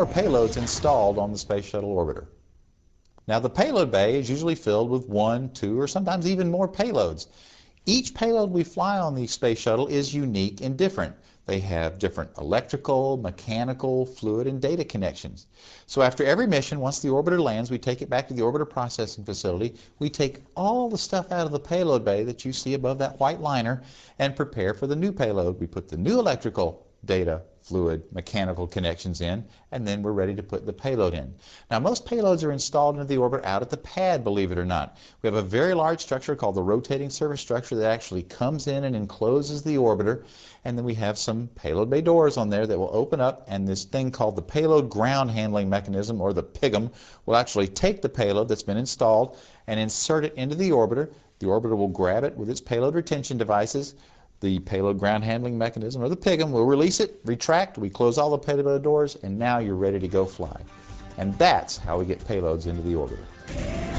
more payloads installed on the Space Shuttle orbiter. Now the payload bay is usually filled with 1, 2, or sometimes even more payloads. Each payload we fly on the Space Shuttle is unique and different. They have different electrical, mechanical, fluid, and data connections. So after every mission, once the orbiter lands, we take it back to the orbiter processing facility. We take all the stuff out of the payload bay that you see above that white liner and prepare for the new payload. We put the new electrical, data, fluid, mechanical connections in, and then we're ready to put the payload in. Now most payloads are installed into the orbit out at the pad, believe it or not. We have a very large structure called the rotating surface structure that actually comes in and encloses the orbiter, and then we have some payload bay doors on there that will open up, and this thing called the payload ground handling mechanism, or the PGM, will actually take the payload that's been installed and insert it into the orbiter. The orbiter will grab it with its payload retention devices. The payload ground handling mechanism, or the PGM, will release it, retract, we close all the payload doors, and now you're ready to go fly. And that's how we get payloads into the orbiter.